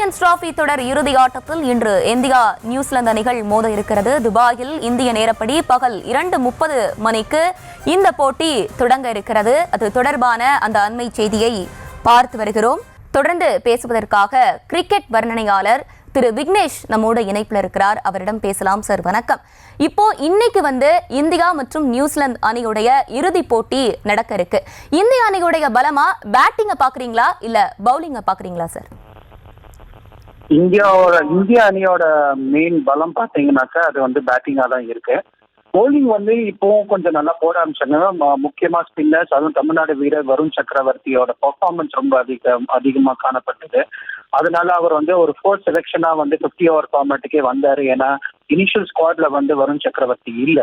Champions trophy தொடர் இறுதி ஆட்டத்தில் இன்று இந்தியா நியூசிலாந்து அணிகள் மோத இருக்கிறது. துபாயில் இந்திய நேரப்படி பகல் 2:30 மணிக்கு இந்த போட்டி தொடங்க இருக்கிறது. அது தொடர்பான அந்த அண்மை செய்தியை பார்த்து வருகிறோம். தொடர்ந்து பேசுவதற்காக கிரிக்கெட் வர்ணனையாளர் திரு விக்னேஷ் நம்மோட இணைப்பில் இருக்கிறார். அவரிடம் பேசலாம். சார் வணக்கம். இப்போ இன்னைக்கு இந்தியா மற்றும் நியூசிலாந்து அணியுடைய இறுதி போட்டி நடக்க இருக்கு. இந்திய அணியுடைய பலமா பேட்டிங்க பாக்குறீங்களா இல்ல பவுலிங்க பாக்குறீங்களா சார்? இந்திய அணியோட மெயின் பலம் பாத்தீங்கன்னாக்கா அது பேட்டிங்கா தான் இருக்கு. போலிங் இப்பவும் கொஞ்சம் நல்லா போட ஆரம்பிச்சாங்க. முக்கியமா ஸ்பின்னர்ஸ், அதுவும் தமிழ்நாடு வீரர் வருண் சக்கரவர்த்தியோட பெர்ஃபார்மன்ஸ் ரொம்ப அதிகமா காணப்பட்டது. அதனால அவர் ஒரு ஃபோர்த் செலெக்ஷனா 50 ஓவர் ஃபார்மேட்டுக்கே வந்தாரு. ஏன்னா இனிஷியல் ஸ்குவாட்ல வருண் சக்கரவர்த்தி இல்ல.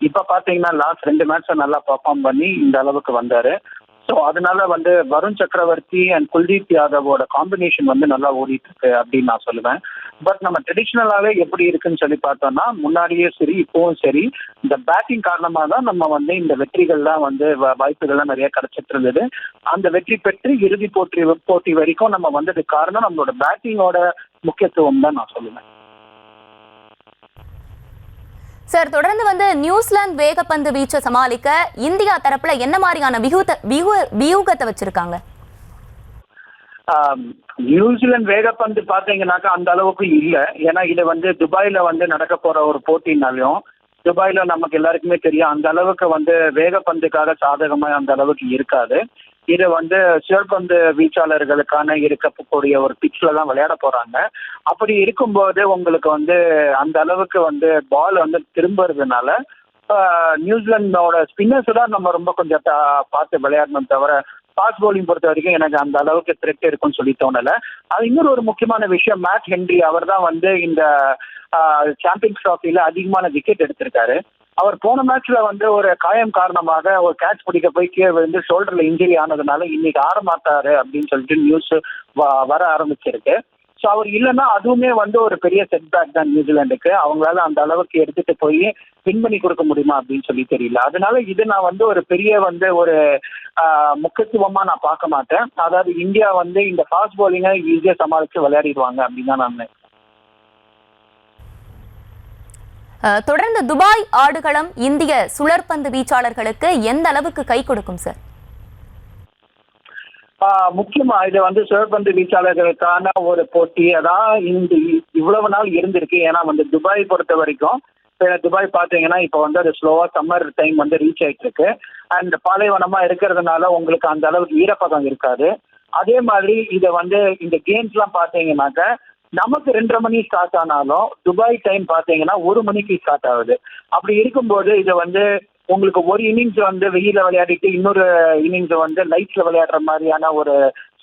இப்ப பாத்தீங்கன்னா லாஸ்ட் 2 மேட்ச்ல நல்லா பெர்ஃபார்ம் பண்ணி இந்த அளவுக்கு வந்தாரு. ஸோ அதனால வருண் சக்கரவர்த்தி அண்ட் குல்தீப் யாதவோட காம்பினேஷன் நல்லா ஓடிட்டு இருக்கு அப்படின்னு நான் சொல்லுவேன். பட் நம்ம ட்ரெடிஷ்னலாவே எப்படி இருக்குன்னு சொல்லி பார்த்தோம்னா, முன்னாடியே சரி இப்பவும் சரி இந்த பேட்டிங் காரணமா தான் நம்ம இந்த வெற்றிகள்லாம் வாய்ப்புகள்லாம் நிறைய கிடைச்சிட்டு இருந்தது. அந்த வெற்றி பெற்று இறுதி போட்டி வரைக்கும் நம்ம வந்ததுக்கு காரணம் நம்மளோட பேட்டிங்கோட முக்கியத்துவம் தான் நான் சொல்லுவேன். சார், தொடர்ந்து நியூசிலாந்து வேகப்பந்து வீச்சை சமாளிக்க இந்தியா தரப்புல என்ன மாதிரியான வியூகத்தை வச்சிருக்காங்க? நியூசிலாந்து வேகப்பந்து பாத்தீங்கன்னாக்கா அந்த அளவுக்கு இல்ல. ஏன்னா இது துபாயில நடக்க போற ஒரு போட்டினாலையும், துபாயில நமக்கு எல்லாருக்குமே தெரியும் அந்த அளவுக்கு வேகப்பந்துக்காக சாதகமா அந்த அளவுக்கு இருக்காது. இது சுழற்பந்து வீச்சாளர்களுக்கான இருக்கக்கூடிய ஒரு பிட்ச்ல தான் விளையாட போறாங்க. அப்படி இருக்கும்போது உங்களுக்கு அந்த அளவுக்கு பால் திரும்புறதுனால நியூசிலாந்தோட ஸ்பின்னர்ஸ் தான் நம்ம ரொம்ப கொஞ்சம் பார்த்து விளையாடணும். தவிர ஃபாஸ்ட் பவுலிங் பொறுத்த வரைக்கும் எனக்கு அந்த அளவுக்கு த்ரெட் இருக்குன்னு சொல்லி தோணல. அது இன்னொரு ஒரு முக்கியமான விஷயம், மேட் ஹென்ரி அவர் தான் இந்த சாம்பியன்ஸ் டிராஃபில அதிகமான விக்கெட் எடுத்திருக்காரு. அவர் போன மேட்ச்ல ஒரு காயம் காரணமாக ஒரு கேட்ச் பிடிக்க போய் கீழே ஷோல்டர்ல இன்ஜுரி ஆனதுனால இன்னைக்கு ஆட மாட்டாரு அப்படின்னு சொல்லிட்டு நியூஸ் வர ஆரம்பிச்சிருக்கு. ஸோ அவர் இல்லைன்னா அதுவுமே ஒரு பெரிய செட்பேக் தான் நியூசிலாந்துக்கு. அவங்களால அந்த அளவுக்கு எடுத்துட்டு போய் வின் பண்ணி கொடுக்க முடியுமா அப்படின்னு சொல்லி தெரியல. அதனால இது நான் ஒரு பெரிய ஒரு முக்கியத்துவமா நான் பார்க்க மாட்டேன். அதாவது இந்தியா இந்த ஃபாஸ்ட் பவுலிங்கை ஈஸியா சமாளிச்சு விளையாடிடுவாங்க அப்படின்னு தான் நான் நினைக்கிறேன். தொடர்ந்து துபாய் ஆடுகளம் இந்திய சுழற்பந்து வீச்சாளர்களுக்கு எந்த அளவுக்கு கை கொடுக்கும் சார்? முக்கியமா இது சுழற்பந்து வீச்சாளர்களுக்கான ஒரு போட்டி அதான் இவ்வளவு நாள் இருந்திருக்கு. ஏன்னா துபாய் பொறுத்த வரைக்கும் துபாய் பாத்தீங்கன்னா இப்ப அது ஸ்லோவா சம்மர் டைம் ரீச் ஆயிட்டு இருக்கு. அண்ட் பாலைவனமா இருக்கிறதுனால உங்களுக்கு அந்த அளவுக்கு ஈரப்பதம் இருக்காது. அதே மாதிரி இதை இந்த கேம்ஸ் எல்லாம் பாத்தீங்கன்னாக்க நமக்கு 2:30 மணி ஸ்டார்ட் ஆனாலும் துபாய் டைம் பாத்தீங்கன்னா 1 மணிக்கு ஸ்டார்ட் ஆகுது. அப்படி இருக்கும்போது இது உங்களுக்கு ஒரு இன்னிங்ஸ் வெயில விளையாடிட்டு இன்னொரு இன்னிங்ஸ் லைட்ஸ்ல விளையாடுற மாதிரியான ஒரு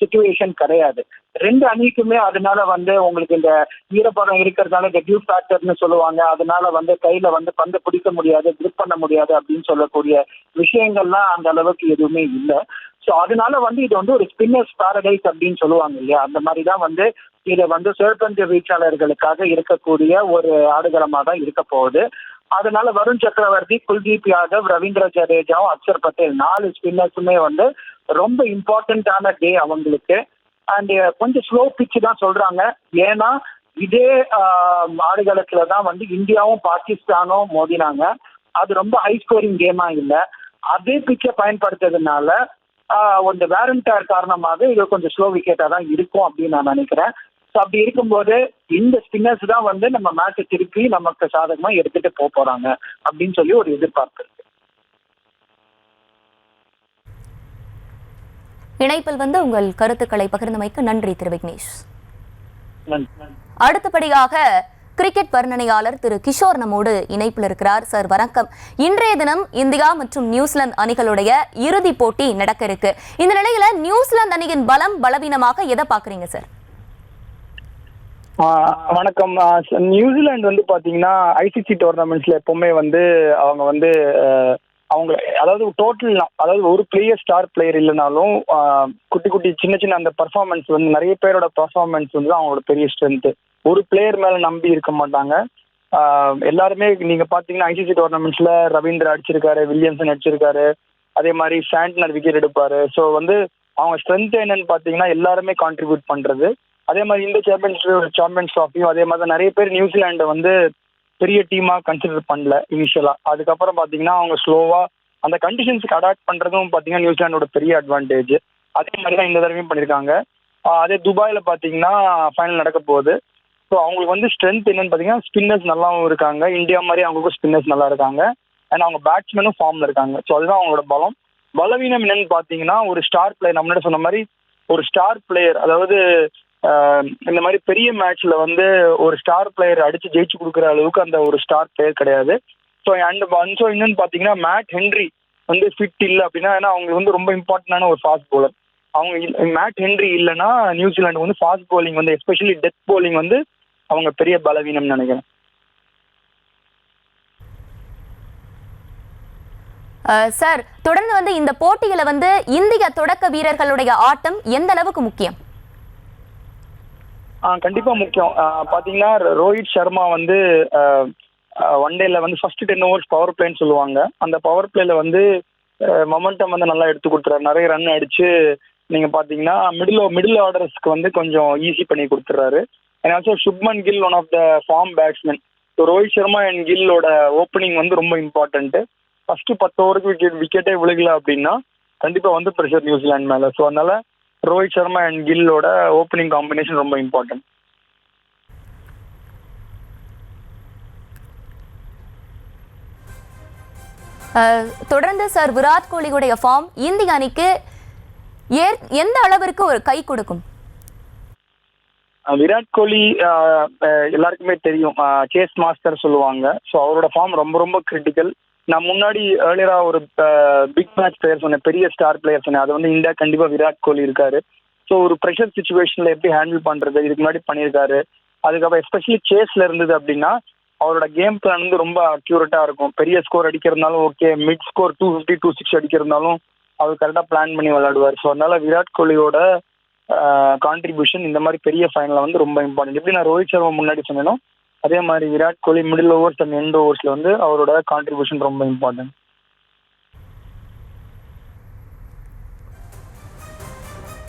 சிச்சுவேஷன் கிடையாது. 2 அணிக்குமே அதனால உங்களுக்கு இந்த ஈரப்பதம் இருக்கிறதுனால இந்த டியூ ஃபேக்டர்னு சொல்லுவாங்க. அதனால கையில பந்து பிடிக்க முடியாது, கிரிப் பண்ண முடியாது அப்படின்னு சொல்லக்கூடிய விஷயங்கள்லாம் அந்த அளவுக்கு எதுவுமே இல்லை. ஸோ அதனால இது ஒரு ஸ்பின்னர்ஸ் பாரடைஸ் அப்படின்னு சொல்லுவாங்க இல்லையா, அந்த மாதிரி தான் இதை சுழற்பந்து வீச்சாளர்களுக்காக இருக்கக்கூடிய ஒரு ஆடுகளமா தான் இருக்க போகுது. அதனால வருண் சக்கரவர்த்தி, குல்தீப் யாதவ், ரவீந்திர ஜடேஜாவும், அக்ஷர் பட்டேல் 4 ஸ்பின்னர்ஸுமே ரொம்ப இம்பார்ட்டன்டான டே அவங்களுக்கு. அண்ட் கொஞ்சம் ஸ்லோ பிட்ச் தான் சொல்றாங்க. ஏன்னா இதே ஆடுகளத்துல தான் இந்தியாவும் பாகிஸ்தானும் மோதினாங்க. அது ரொம்ப ஹை ஸ்கோரிங் கேமா இல்லை. அதே பிட்சை பயன்படுத்துறதுனால இந்த வேரண்டார் காரணமாக இது கொஞ்சம் ஸ்லோ விக்கெட்டா தான் இருக்கும் அப்படின்னு நான் நினைக்கிறேன். ஸோ அப்படி இருக்கும்போது இந்த ஸ்பின்னர்ஸ் தான் நம்ம மேட்சை திருப்பி நமக்கு சாதகமா எடுத்துட்டு போறாங்க அப்படின்னு சொல்லி ஒரு எதிர்பார்ப்பு இருக்கு. இணைப்பில் உங்கள் கருத்துக்களை பகிர்ந்தமைக்கு நன்றி திரு விக்னேஷ். நன்றி. அடுத்தபடியாக கிரிக்கெட் வர்ணனையாளர் திரு கிஷோர் நம்மோடு இணைப்பில் இருக்கிறார். சார் வணக்கம். இன்றைய தினம் இந்தியா மற்றும் நியூசிலாந்து அணிகளுடைய இறுதி போட்டி நடக்க இருக்கு. இந்த நிலையில நியூசிலாந்து அணியின் பலம் பலவீனமாக எதை பாக்குறீங்க சார்? வணக்கம். நியூசிலாந்து பாத்தீங்கன்னா ஐசிசி டோர்னமெண்ட்ஸ்ல எப்பவுமே அவங்க அவங்க அதாவது டோட்டல் அதாவது ஒரு பிளேயர் ஸ்டார் பிளேயர் இல்லைனாலும் குட்டி குட்டி சின்ன சின்ன அந்த பர்ஃபார்மன்ஸ் நிறைய பேரோட பர்ஃபார்மன்ஸ் அவங்களோட பெரிய ஸ்ட்ரென்த். ஒரு பிளேயர் மேல நம்பி இருக்க மாட்டாங்க. எல்லாருமே நீங்க பாத்தீங்கன்னா ஐசிசி டோர்னமெண்ட்ஸ்ல ரவீந்திரா அடிச்சிருக்காரு, வில்லியம்சன் அடிச்சிருக்காரு, அதே மாதிரி சாண்ட்னர் விக்கெட் எடுப்பாரு. ஸோ அவங்க ஸ்ட்ரென்த் என்னன்னு பாத்தீங்கன்னா எல்லாருமே கான்ட்ரிபியூட் பண்றது. அதே மாதிரி இந்த சாம்பியன்ஸ் ட்ராஃபியும் அதே மாதிரி தான் நிறைய பேர் நியூசிலாண்டை வந்து பெரிய டீமாக கன்சிடர் பண்ணல இனிஷியலாக. அதுக்கப்புறம் பார்த்தீங்கன்னா அவங்க ஸ்லோவாக அந்த கண்டிஷன்ஸுக்கு அடாப்ட் பண்ணுறதும் பார்த்தீங்கன்னா நியூசிலாண்டோட பெரிய அட்வான்டேஜ். அதே மாதிரி தான் இந்த தடவையும் பண்ணியிருக்காங்க. அதே துபாயில் பார்த்தீங்கன்னா ஃபைனல் நடக்க போகுது. ஸோ அவங்களுக்கு வந்து ஸ்ட்ரென்த் என்னன்னு பார்த்தீங்கன்னா ஸ்பின்னர்ஸ் நல்லாவும் இருக்காங்க. இந்தியா மாதிரி அவங்களுக்கும் ஸ்பின்னர்ஸ் நல்லா இருக்காங்க. அண்ட் அவங்க பேட்ஸ்மேனும் ஃபார்மில் இருக்காங்க. ஸோ அதுதான் அவங்களோட பலம். பலவீனம் என்னன்னு பார்த்தீங்கன்னா ஒரு ஸ்டார் பிளேயர், நம்ம முன்னாடி சொன்ன மாதிரி ஒரு ஸ்டார் பிளேயர், அதாவது இந்த மாதிரி பெரிய மேட்ச்ல வந்து ஒரு ஸ்டார் பிளேயர் அடிச்சு ஜெயிச்சு கொடுக்குற அளவுக்கு அந்த ஒரு ஸ்டார் பிளேயர் கிடையாது. ஸோ இன்னொன்று பார்த்தீங்கன்னா மேட் ஹென்ரி வந்து ஃபிட் இல்லை அப்படின்னா, ஏன்னா அவங்க வந்து ரொம்ப இம்பார்ட்டன்டான ஒரு ஃபாஸ்ட் பவுலர். அவங்க மேட் ஹென்ரி இல்லைன்னா நியூசிலாண்டு வந்து ஃபாஸ்ட் பவுலிங் வந்து எஸ்பெஷலி டெத் பவுலிங் வந்து அவங்க பெரிய பலவீனம்னு நினைக்கிறேன். சார், தொடர்ந்து வந்து இந்த போட்டியில வந்து இந்திய தொடக்க வீரர்களுடைய ஆட்டம் எந்த அளவுக்கு முக்கியம்? கண்டிப்பா முக்கியம். பாத்தீங்கன்னா ரோஹித் சர்மா வந்து ஒன் டேல வந்து ஃபர்ஸ்ட் 10 overs பவர் பிளேன்னு சொல்லுவாங்க. அந்த பவர் பிளேல வந்து மொமெண்டம் வந்து நல்லா எடுத்து கொடுத்துறாரு. நிறைய ரன் அடிச்சு நீங்க பாத்தீங்கன்னா மிடில் ஆர்டர்ஸ்க்கு வந்து கொஞ்சம் ஈஸி பண்ணி கொடுத்துறாரு. And also Shubman Gill one of the form batsman. So Rohit Sharma and கில்லோட ஓப்பனிங் வந்து ரொம்ப இம்பார்ட்டன்ட். ஃபர்ஸ்ட் 10 ஓவருக்கு விக்கெட்டே விழுகல அப்படின்னா கண்டிப்பா வந்து ப்ரெஷர் நியூசிலாந்து மேல. ஸோ அதனால ரோஹித் சர்மா அண்ட் கில்லோட ஓப்பனிங் காம்பினேஷன் ரொம்ப இம்பார்ட்டன்ட். தொடர்ந்து சார் விராட் கோலியுடைய ஃபார்ம் இந்திய அணிக்கு எந்த அளவிற்கு ஒரு கை கொடுக்கும்? விராட் கோலி எல்லாருக்குமே தெரியும், சேஸ் மாஸ்டர் சொல்லுவாங்க. ஸோ அவரோட ஃபார்ம் ரொம்ப ரொம்ப கிரிட்டிக்கல். நான் முன்னாடி ஏர்லியரா ஒரு பிக் மேட்ச் பிளேயர் சொன்னேன், பெரிய ஸ்டார் பிளேயர் சொன்னேன். அது வந்து இந்தியா கண்டிப்பா விராட் கோலி இருக்காரு. ஸோ ஒரு ப்ரெஷர் சுச்சுவேஷன்ல எப்படி ஹேண்டில் பண்றது இதுக்கு முன்னாடி பண்ணியிருக்காரு. அதுக்கப்புறம் எஸ்பெஷலி சேஸ்ல இருந்தது அப்படின்னா அவரோட கேம் பிளான் வந்து ரொம்ப அக்யூரேட்டா இருக்கும். பெரிய ஸ்கோர் அடிக்கிறதுனாலும் ஓகே, மிட் ஸ்கோர் 250 260 அடிக்கிறதுனாலும் அவர் கரெக்டாக பிளான் பண்ணி விளையாடுவார். ஸோ அதனால விராட் கோலியோட கான்ட்ரிபியூஷன் இந்த மாதிரி பெரிய ஃபைனலில் வந்து ரொம்ப இம்பார்ட்டன்ட். எப்படி நான் ரோஹித் சர்மா முன்னாடி சொன்னேனோ அதே மாதிரி Virat Kohli middle overs and end ஓவர்ஸ்ல வந்து அவரோட கான்ட்ரிபியூஷன் ரொம்ப இம்பார்ட்டன்ட்.